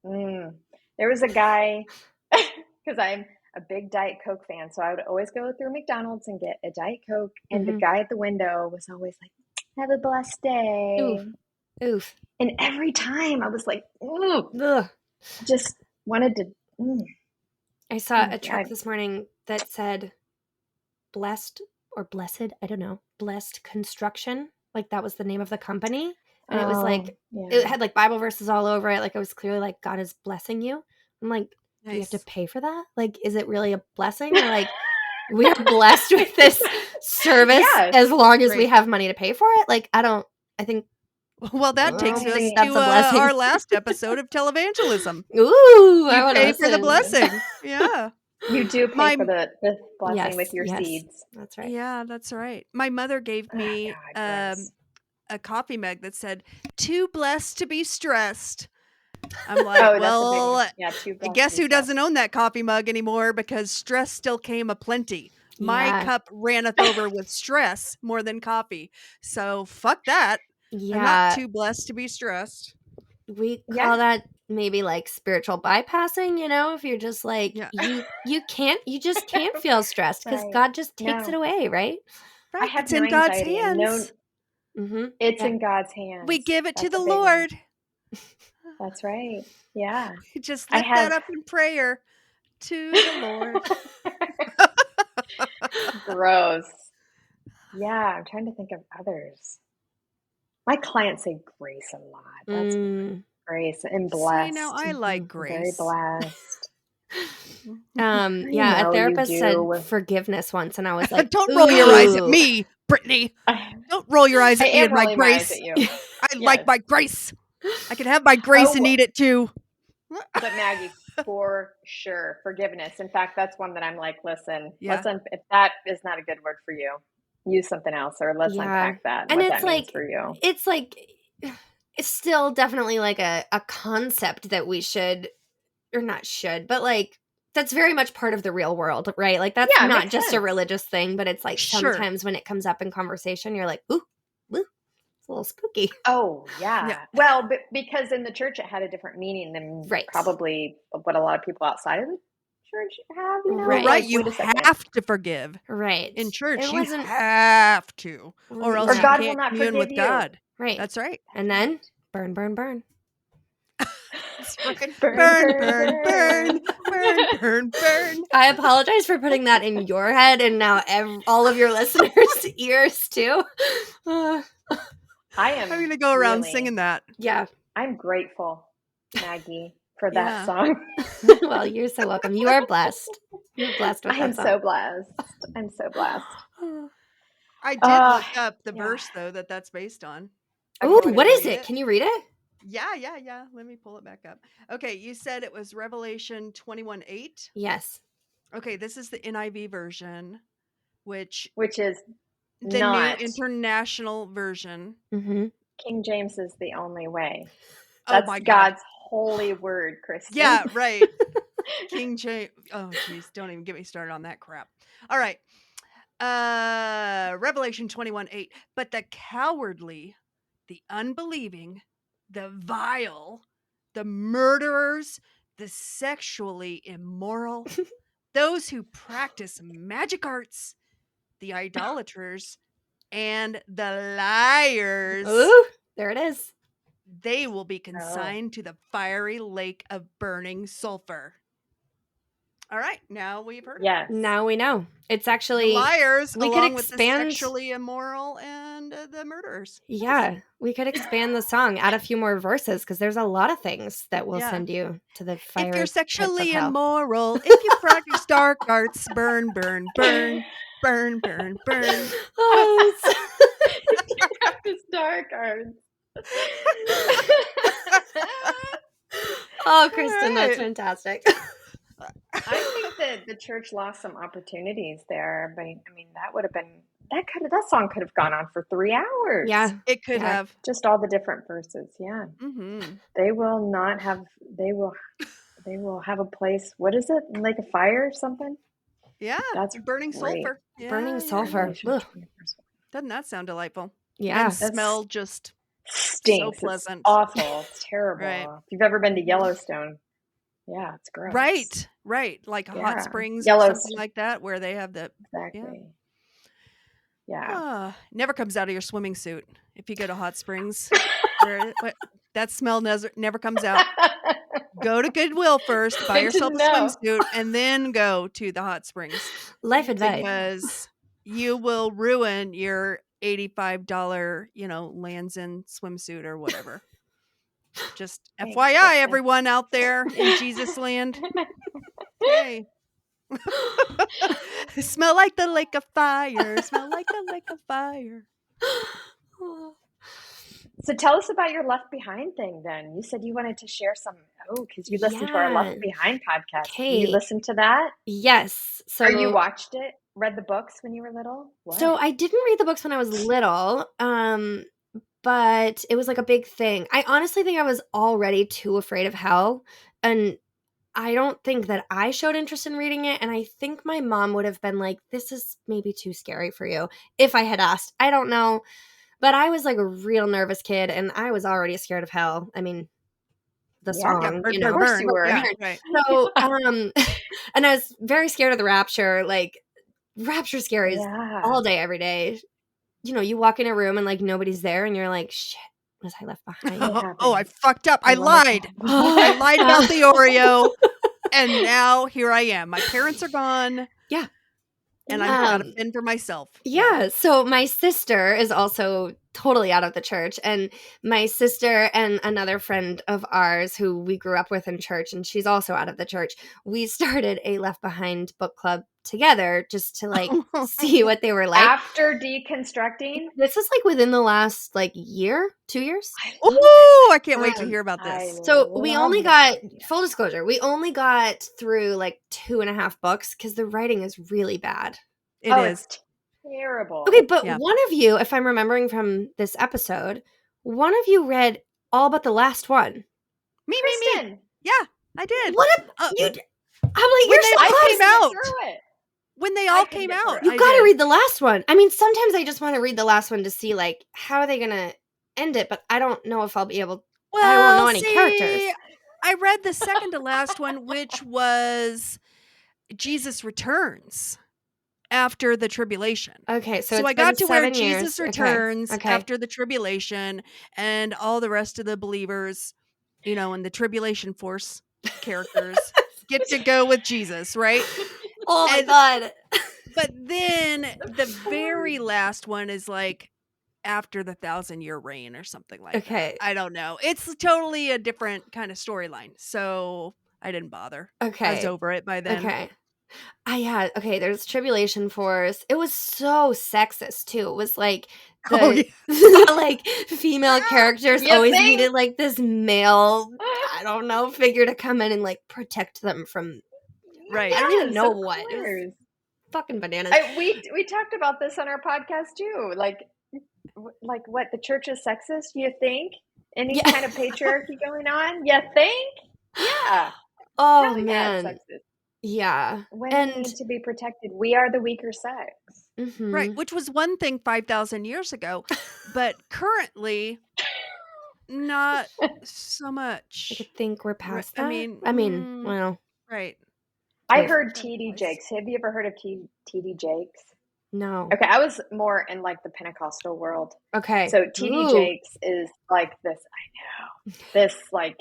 there was a guy, because I'm a big Diet Coke fan, so I would always go through McDonald's and get a Diet Coke, and the guy at the window was always like, have a blessed day. Oof. And every time I was like, ugh. Just wanted to. I saw a truck this morning that said blessed or blessed, I don't know, blessed construction. Like that was the name of the company. And it was like, it had like Bible verses all over it. Like it was clearly like, God is blessing you. I'm like, do you have to pay for that? Like, is it really a blessing? Or like, we are blessed with this service as long as we have money to pay for it? Like, I think. Well, that takes us to our last episode of televangelism. Ooh, I pay for the blessing. Yeah. You do pay for the blessing with your seeds. That's right. Yeah, that's right. My mother gave me a coffee mug that said, "Too blessed to be stressed." I'm like, I guess who doesn't own that coffee mug anymore, because stress still came aplenty. My cup ranneth over with stress more than coffee. So fuck that. Yeah. I'm not too blessed to be stressed. We call that maybe like spiritual bypassing, if you're just like, you just can't feel stressed because God just takes it away, right? I have it's in God's hands. It's in God's hands. We give it to the Lord. That's right. Yeah. Just lift that up in prayer to the Lord. Gross. Yeah, I'm trying to think of others. My clients say grace a lot. That's one. Grace and See, now blessed. I like Very grace. blessed. Yeah, a know you therapist said do. forgiveness once, and I was like, Don't roll your eyes at "Ooh." me, Brittany. I Don't roll your eyes at me am and my rolling my eyes grace. at you. I like Yes. my grace. I can have my grace and Oh, eat it too. but Maggie, for sure, forgiveness. In fact, that's one that I'm like, listen, Yeah. if that is not a good word for you, use something else, or let's Yeah. unpack that and And what it's that means like, for you. it's still definitely like a concept that we should, or not should, but like, that's very much part of the real world, right? Like, that's Yeah, it not makes just a sense. religious thing, but it's like Sure. sometimes when it comes up in conversation, you're like, ooh, it's a little spooky. Oh, yeah. Yeah. Well, but because in the church it had a different meaning than Right. probably what a lot of people outside of the church have, you know? Right. Right, Like, you wait a second. have to forgive. Right. In church, It you wasn't have to, or else Or you God will can't not commune forgive with you. God. right. That's right. And then burn, burn, burn. That's right. Burn, Burn, burn, burn, burn. burn, burn, burn, burn. I apologize for putting that in your head and now all of your listeners' ears too. I am I'm going to go around really, singing that. Yeah. I'm grateful, Maggie, for Yeah. that song. Well, you're so welcome. You are blessed. You're blessed with I am that song. so blessed. I'm so blessed. I did look up the verse, though, that's based on. Oh, Okay, what is read it? it? Can you read it? Yeah. Let me pull it back up. Okay, you said it was Revelation 21:8. Yes. Okay, this is the NIV version, which is the not New International Version. Mm-hmm. King James is the only way. Oh That's my God. God's holy word, Kristen. Yeah, right. King James. Oh, geez, don't even get me started on that crap. All right. Revelation 21:8. But the cowardly, the unbelieving, the vile, the murderers, the sexually immoral, those who practice magic arts, the idolaters, and the liars, Ooh, there it is. they will be consigned to the fiery lake of burning sulfur. All right, now we've heard Yes. Now we know. It's the actually liars we could along with the expand- sexually immoral and the murderers. Yeah, we could expand the song, add a few more verses because there's a lot of things that will Yeah. send you to the fire. If you're pits of sexually hell. immoral, if you practice dark arts, burn, burn, burn, burn, burn, burn. Oh, If you practice dark arts. oh, Kristen, All that's right. fantastic. I think that the church lost some opportunities there, but I mean that would have been that song could have gone on for 3 hours. Yeah, It could Yeah. have. Just all the different verses. Yeah. Mm-hmm. They will not have they will have a place. What is it? Like a fire or something? Yeah, That's burning great. sulfur. Yeah, burning yeah. sulfur. Revelation Ugh. 21. Doesn't that sound delightful? Yeah. And That's- smell just Stinks. so pleasant. It's awful. It's terrible. Right. If you've ever been to Yellowstone, yeah, it's gross. Right. Like Yeah. hot springs or Yellowstone. something like that where they have the Exactly. Yeah. never comes out of your swimming suit if you go to hot springs. That smell never comes out. Go to Goodwill first, buy Good to yourself a know. swimsuit, and then go to the hot springs Life advice. because you will ruin your $85, Lands End swimsuit or whatever. Just Thanks, FYI, Kristen. everyone out there in Jesus land. Hey. Smell like the lake of fire. Smell like the lake of fire. So tell us about your Left Behind thing then. You said you wanted to share some, because you listened to our Left Yeah. Behind podcast. Okay. You listened to that? Yes. So Or you watched it? Read the books when you were little? What? So I didn't read the books when I was little, but it was like a big thing. I honestly think I was already too afraid of hell, and I don't think that I showed interest in reading it, and I think my mom would have been like, this is maybe too scary for you if I had asked. I don't know, but I was like a real nervous kid, and I was already scared of hell. I mean, the Yeah. song, burn, you burn, know. Of course burn. you were. Yeah, right. So, and I was very scared of the rapture. Like, rapture scary is Yeah. all day, every day. You know, you walk in a room and like nobody's there, and you're like, shit, was I left behind? What Oh, I happened? fucked up. I And what lied. happened? I lied about the Oreo. And now here I am. My parents are gone. and I've got to fend for myself. Yeah. So my sister is also totally out of the church, and my sister and another friend of ours who we grew up with in church, and she's also out of the church, we started a Left Behind book club together just to like see what they were like. After deconstructing? This was like within the last like year, 2 years. Oh, I can't wait to hear about this. So we only got, full disclosure, we only got through like 2.5 books because the writing is really bad. It is terrible. Okay, but one of you, if I'm remembering from this episode, one of you read all but the last one. Me. Yeah, I did. What? I'm like, you're so close. When they all came out, you got to read the last one. I mean, sometimes I just want to read the last one to see like how are they gonna end it, but I don't know if I'll be able. Well, I won't know any characters. I read the second to last one, which was Jesus Returns after the tribulation. Okay, so I got to where years. Jesus returns after the tribulation, and all the rest of the believers, and the tribulation force characters get to go with Jesus, right? Oh my God. But then the very last one is like after the 1,000-year reign or something like that. I don't know. It's totally a different kind of storyline. So I didn't bother. Okay. I was over it by then. Okay. Okay, there's Tribulation Force. It was so sexist too. It was like like female characters always needed like this male, I don't know, figure to come in and like protect them from right. I don't even know what. It was fucking bananas. We talked about this on our podcast too. Like what, the church is sexist, you think? Any kind of patriarchy going on? You think? Yeah. Oh man. Yeah. Women need to be protected. We are the weaker sex. Mm-hmm. Right, which was one thing 5,000 years ago, but currently not so much. I think we're past that. I mean, well. Right. I heard T.D. Jakes. Have you ever heard of T.D. Jakes? No. Okay, I was more in like the Pentecostal world. Okay. So T.D. Jakes is like this like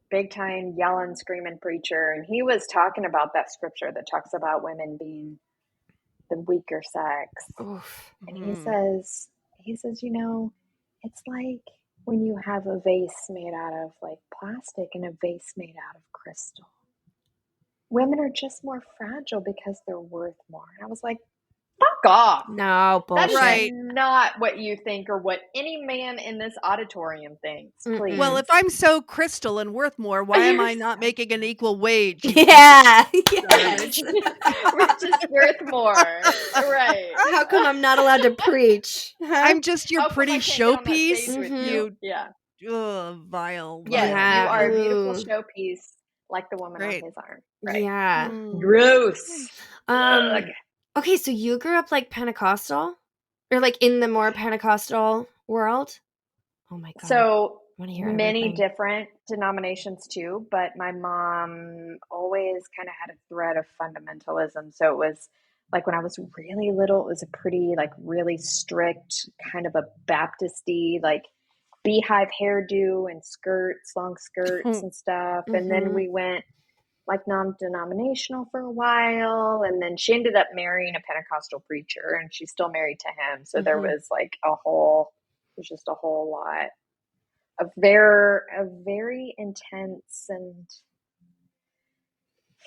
big time yelling, screaming preacher, and he was talking about that scripture that talks about women being the weaker sex. Oof. And he says, it's like when you have a vase made out of like plastic and a vase made out of crystal. Women are just more fragile because they're worth more. And I was like, fuck off. No, bullshit. That's not what you think or what any man in this auditorium thinks, please. Well, if I'm so crystal and worth more, why am I not making an equal wage? Yeah. We're just worth more. Right. How come I'm not allowed to preach? Huh? I'm just your pretty showpiece. You. Yeah. Vile. Yeah, you are a beautiful showpiece like the woman on his arm. Right. Yeah. Gross. Okay, so you grew up like Pentecostal? Or like in the more Pentecostal world? Oh my God. So many different denominations too, but my mom always kind of had a thread of fundamentalism. So it was like when I was really little, it was a pretty like really strict kind of a Baptist-y like beehive hairdo and long skirts and stuff. And then we went like non-denominational for a while, and then she ended up marrying a Pentecostal preacher, and she's still married to him. So there was like a whole lot of very intense and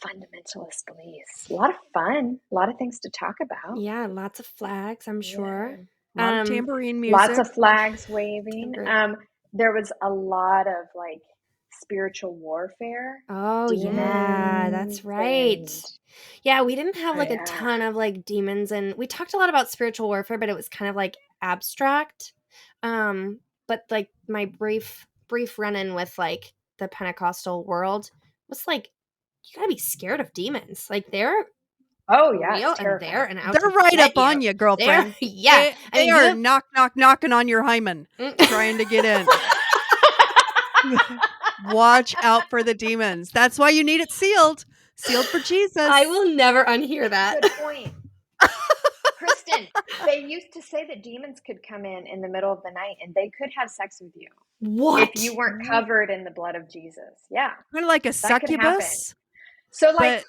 fundamentalist beliefs. A lot of fun, a lot of things to talk about. Yeah, lots of flags, I'm sure. A lot of tambourine music. Lots of flags waving. There was a lot of like spiritual warfare. Oh yeah, that's right. Yeah, we didn't have like a ton of like demons, and we talked a lot about spiritual warfare, but it was kind of like abstract. But like my brief run-in with like the Pentecostal world was like, you gotta be scared of demons. Like they're real and they're right up on you, girlfriend. They are knocking on your hymen, trying to get in. Watch out for the demons. That's why you need it sealed for Jesus. I will never unhear that. Good point. Kristen, they used to say that demons could come in the middle of the night and they could have sex with you. What? If you weren't covered in the blood of Jesus. Yeah. Kind of like a succubus. So like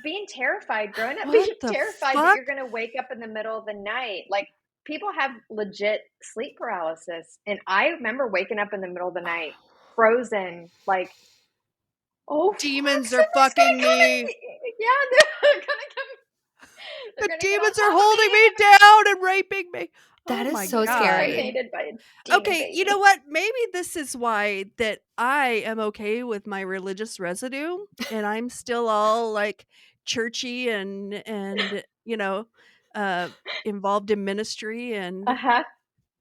being terrified growing up, What being the terrified that fuck? you're going to wake up in the middle of the night. Like, people have legit sleep paralysis. And I remember waking up in the middle of the night, frozen, like, oh, fuck, Demons are somebody's going fucking to come me. and, yeah, they're going to come. They're The going to get on demons are top of holding me. me down and raping me. That Oh is my so God. scary. Impregnated by a demon Okay, you know baby. what? Maybe this is why that I am okay with my religious residue, and I'm still all like churchy and involved in ministry Uh-huh.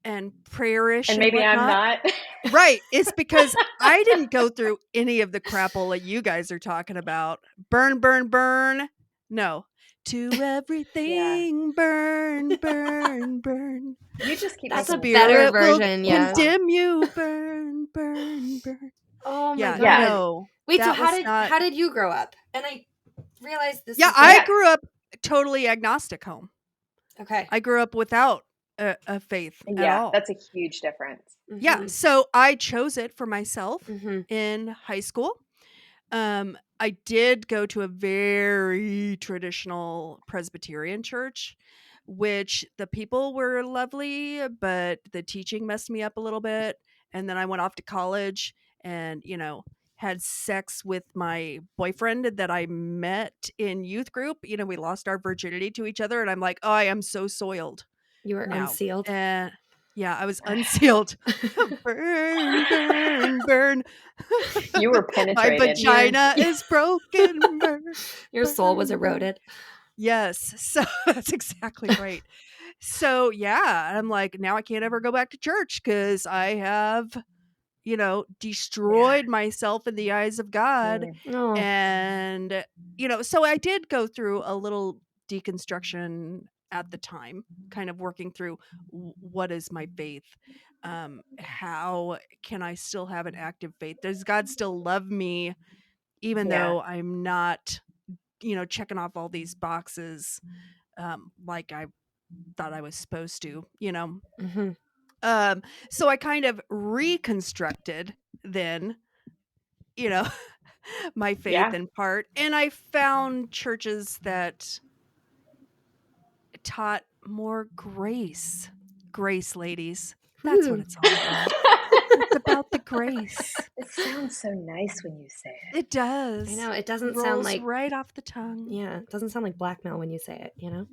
and prayerish And and maybe I'm whatnot. not. Right. It's because I didn't go through any of the crapola you guys are talking about. Burn, burn, burn. No. To everything, burn, burn, burn. You just keep That's making a me better sad. Spirit will version, yeah. condemn you, burn, burn, burn. Oh my Yeah, God. no. Wait, so That was not. how did you grow up? And I realized this Yeah, is I Yeah. grew up totally agnostic home. okay. I grew up without a faith at Yeah, all. that's a huge difference. Yeah, so I chose it for myself Mhm. in high school. I did go to a very traditional Presbyterian church, which the people were lovely, but the teaching messed me up a little bit. And then I went off to college and, had sex with my boyfriend that I met in youth group. We lost our virginity to each other. And I'm like, oh, I am so soiled You were now. unsealed. And yeah, I was unsealed. Burn, burn, burn. You were My penetrated. vagina is broken. Burn, Your soul was burn, burn. eroded. Yes. So that's exactly right. So yeah, I'm like, now I can't ever go back to church because I have, destroyed myself in the eyes of God. Mm. Oh. And, so I did go through a little deconstruction at the time, kind of working through what is my faith? How can I still have an active faith? Does God still love me, even Yeah. though I'm not, checking off all these boxes like I thought I was supposed to, Mhm. So I kind of reconstructed then, my faith Yeah. in part, and I found churches that taught more grace. Grace, ladies. That's what Ooh. it's all about. It's about the grace. It sounds so nice when you say it. It does. I know, it doesn't Rolls sound like right off the tongue. yeah, it doesn't sound like blackmail when you say it, you know?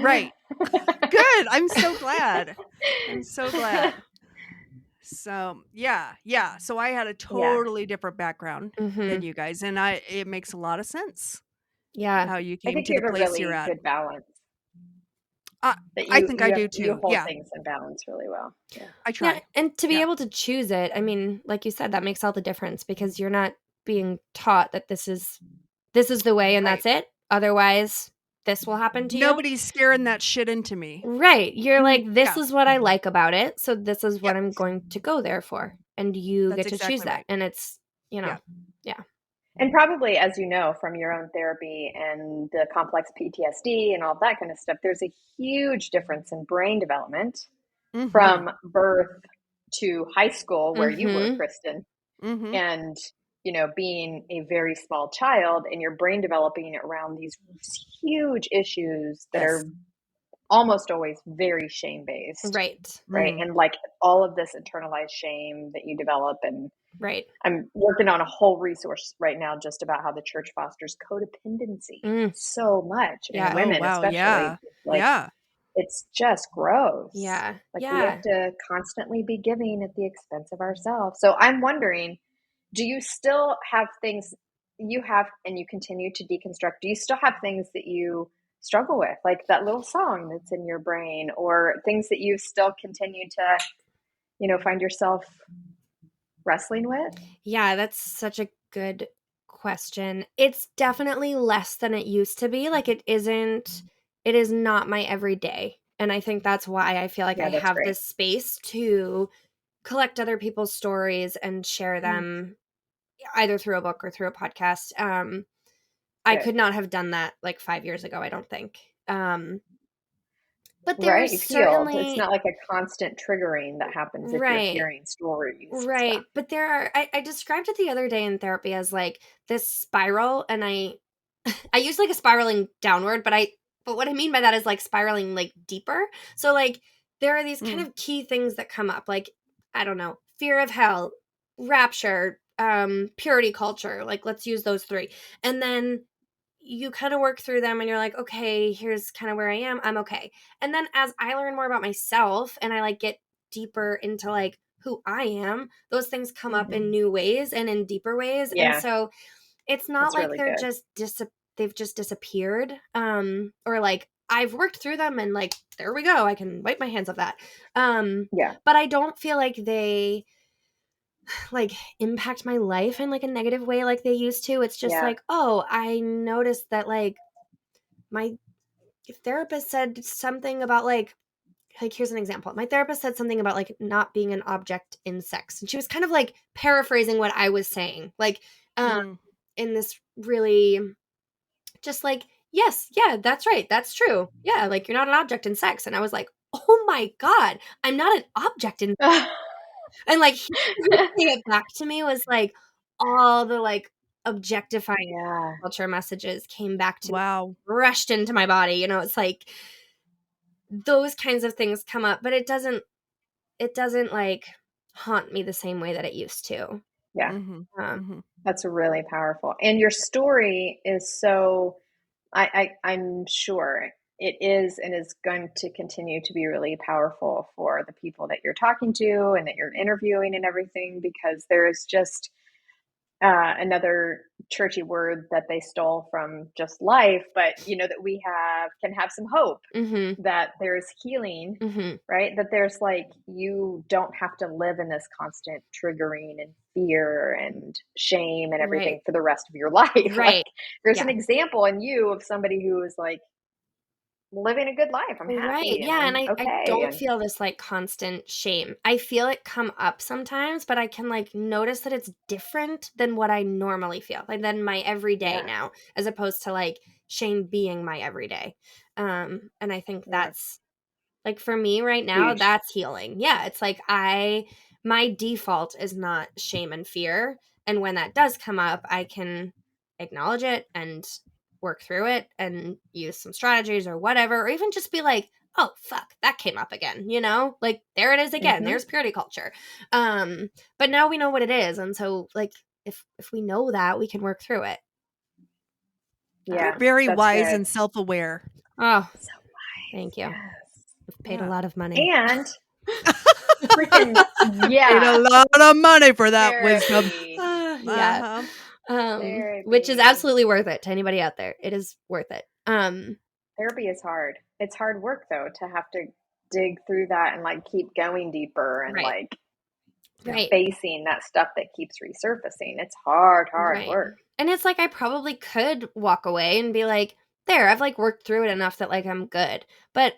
Right. Good. I'm so glad. I'm so glad. So yeah. So I had a totally different background than Mhm. you guys, and it makes a lot of sense Yeah. how you I came think to you the have a place you're really at. good balance. I That think I do you too. hold Yeah, things in balance really well. Yeah. I Yeah, try. and to be Yeah. able to choose it, I mean, like you said, that makes all the difference because you're not being taught that this is the way and Right. that's it. Otherwise, this will happen to you. Nobody's scaring that shit into me. Right. You're like, this Yeah. is what I like about it, so this is what Yep. I'm going to go there for. And you That's get to choose exactly that. right. And it's, Yeah. And probably, as you know from your own therapy and the complex PTSD and all that kind of stuff, there's a huge difference in brain development Mhm. from birth to high school, where you were, Mhm. Kristen, Mhm. and being a very small child and your brain developing around these huge issues that Yes. are almost always very shame based, Right. right? Mhm. And like all of this internalized shame that you develop. And Right. I'm working on a whole resource right now just about how the church fosters codependency Mm. so much Yeah. in Oh women, wow. especially. Yeah. Like, Yeah. it's just gross. Yeah. Like, we Yeah. have to constantly be giving at the expense of ourselves. So I'm wondering, do you still have things you have and you continue to deconstruct? Do you still have things that you struggle with, like that little song that's in your brain, or things that you still continue to, find yourself wrestling with? Yeah, that's such a good question. It's definitely less than it used to be. Like it is not my everyday. And I think that's why I feel like Yeah, I that's have great. this space to collect other people's stories and share them either through a book or through a podcast. I Good. could not have done that like 5 years ago, I don't think. But there are Right, you've healed. It's certainly not like a constant triggering that happens if you're right. hearing stories and Right. stuff. But there are I described it the other day in therapy as like this spiral and I I use like a spiraling downward, but what I mean by that is like spiraling like deeper. So like there are these kind of key things that come up, like, I don't know, fear of hell, rapture, purity culture, like let's use those three. And then you kind of work through them and you're like, okay, here's kind of where I am. I'm okay. And then as I learn more about myself and I like get deeper into like who I am, those things come up in new ways and in deeper ways. And so it's not That's like really they're good. just they've just disappeared. Or like I've worked through them and like there we go. I can wipe my hands of that. But I don't feel like they like impact my life in like a negative way like they used to. It's just like, oh, I noticed that like my therapist said something about like here's an example. My therapist said something about like not being an object in sex. And she was kind of like paraphrasing what I was saying. Like in this really just like, yes, yeah, that's right. That's true. Yeah, like you're not an object in sex. And I was like, oh my God, I'm not an object in and like hearing it back to me was like all the like objectifying culture messages came back to me, rushed into my body. You know, it's like those kinds of things come up, but it doesn't like haunt me the same way that it used to. Yeah. That's really powerful. And your story is so, I'm sure it is and is going to continue to be really powerful for the people that you're talking to and that you're interviewing and everything, because there is just another churchy word that they stole from just life, but that we can have some hope, that there's healing, right? That there's like, you don't have to live in this constant triggering and fear and shame and everything for the rest of your life. Like, there's an example in you of somebody who is like living a good life. I'm happy. Yeah. And I okay. don't feel this like constant shame. I feel it come up sometimes, but I can like notice that it's different than what I normally feel, like than my everyday now, as opposed to like shame being my everyday. And I think that's like for me right now, that's healing. Yeah. It's like my default is not shame and fear. And when that does come up, I can acknowledge it and work through it and use some strategies or whatever, or even just be like, oh fuck, that came up again, like there it is again. There's purity culture. But now we know what it is, and so like if we know that, we can work through it. You're very wise and self-aware. Oh, so wise. Thank you. We've paid a lot of money. And freaking paid a lot of money for that wisdom. Which is absolutely worth it to anybody out there. It is worth it. Therapy is hard. It's hard work though, to have to dig through that and like keep going deeper and like facing that stuff that keeps resurfacing. It's hard work. And it's like I probably could walk away and be like, there, I've like worked through it enough that like I'm good. But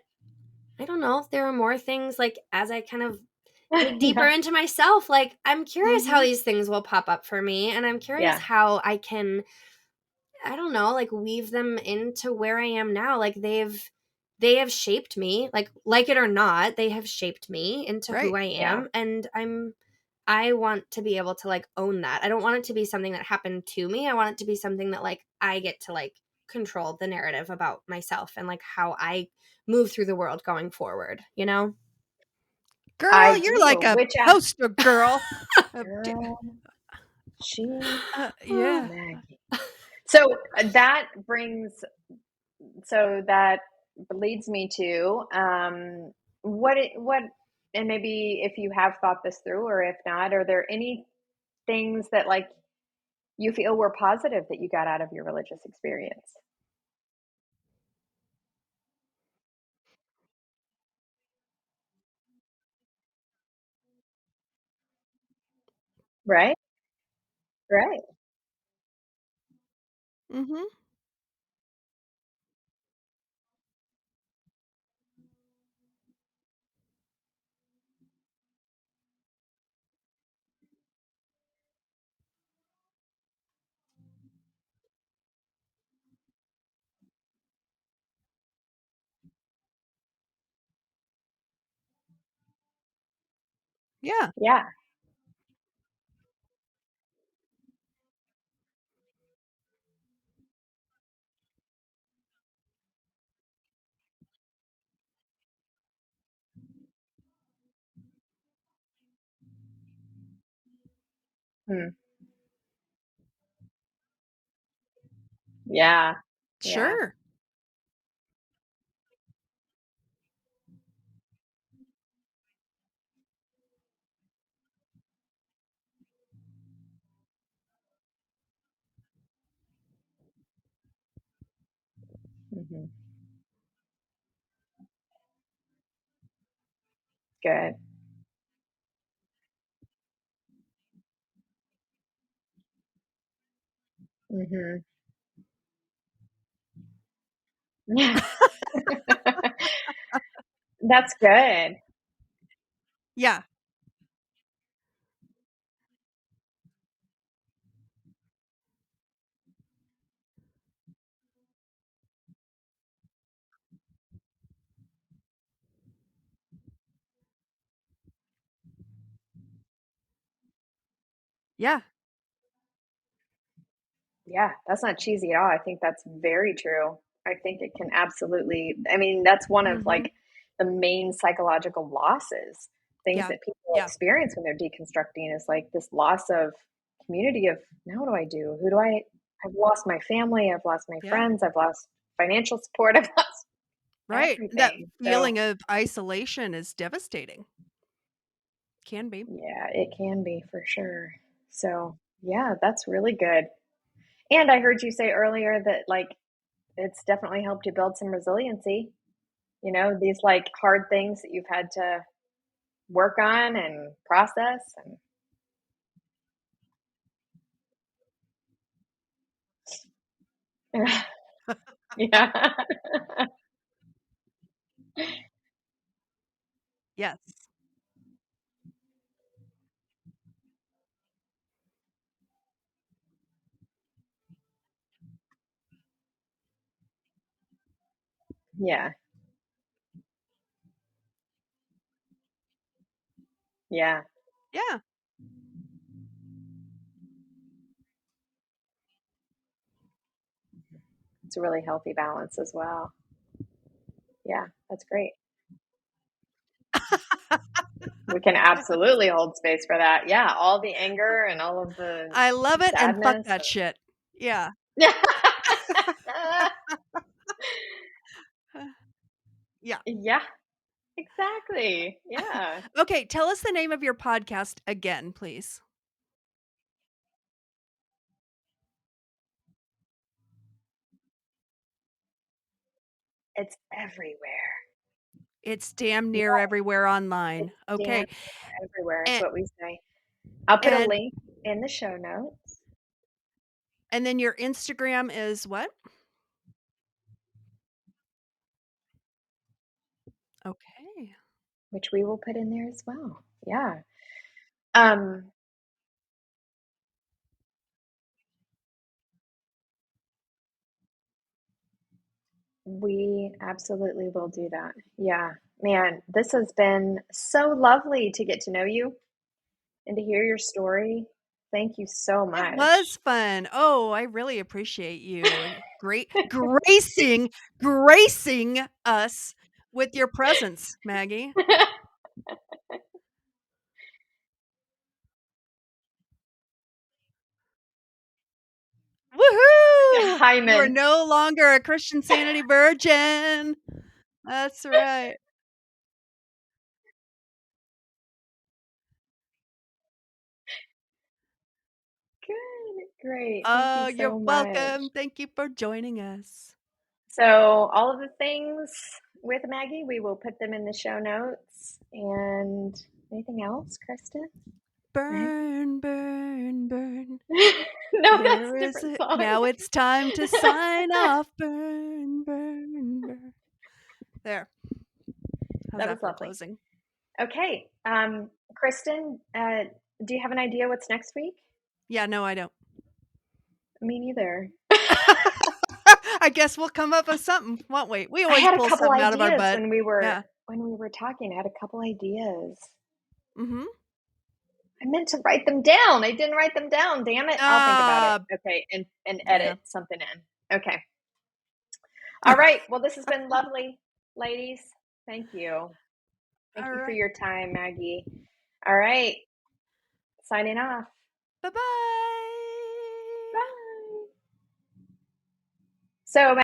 I don't know if there are more things like as I kind of dig deeper into myself, like I'm curious how these things will pop up for me, and I'm curious how I can, I don't know, like weave them into where I am now. Like they have shaped me, like it or not, they have shaped me into who I am, and I want to be able to like own that. I don't want it to be something that happened to me. I want it to be something that like I get to like control the narrative about myself and like how I move through the world going forward, Girl, you're like a poster girl. Girl, Maggie. So that leads me to what and maybe if you have thought this through, or if not, are there any things that like you feel were positive that you got out of your religious experience? Right. Mm-hmm. Yeah. Yeah. Hmm. Yeah. Yeah. Sure. Hmm. Good. Hmm. That's good. Yeah. Yeah. Yeah, that's not cheesy at all. I think that's very true. I think it can absolutely, I mean, that's one of Mhm. like the main psychological losses, things Yeah. that people Yeah. experience when they're deconstructing is like this loss of community of now what do I do? Who do I've lost my family, I've lost my Yeah. friends, I've lost financial support, I've lost Right. That everything. So feeling of isolation is devastating. Can be. yeah, it can be for sure. So yeah, that's really good. And I heard you say earlier that like it's definitely helped you build some resiliency. You know, these like hard things that you've had to work on and process and yeah. Yes. Yeah. Yeah. Yeah. It's a really healthy balance as well. Yeah, that's great. We can absolutely hold space for that. Yeah, all the anger and all of the I love it and fuck sadness. that shit. Yeah. Yeah. Yeah. Yeah, exactly. Yeah. Okay, tell us the name of your podcast again, please. It's everywhere. It's damn Yeah, near everywhere online. it's damn Okay. everywhere is And what we say. I'll put a and link in the show notes, and then your Instagram is what? Okay. which we will put in there as well. Yeah. Um, we absolutely will do that. Yeah. Man, this has been so lovely to get to know you and to hear your story. Thank you so It much. was fun. Oh, I really appreciate you. Great gracing us with your presence, Maggie. Woohoo! You are Hyman. no longer a Christian Sanity virgin. That's right. Good. Great. Thank you Oh, you're so much. welcome. Thank you for joining us. So, all of the things with Maggie, we will put them in the show notes. And anything else, Kristen? Maggie? Burn, burn, burn. No, that's There a is different a song. now it's time to sign off. Burn, burn, burn. There. How's That that was for lovely. closing? Okay. Kristen, do you have an idea what's next week? Yeah, no, I don't. Me neither. I guess we'll come up with something, won't we? We I always had a pull couple something out of our ideas butt. when Yeah. we were talking. I had a couple ideas. Mhm. I meant to write them down. I didn't write them down. Damn it. I'll think about it. Ah, Okay, and edit yeah. something in. Okay. All right. Well, this has been lovely, ladies. Thank you. Thank All you for right. your time, Maggie. All right. Signing off. Bye-bye. Bye. So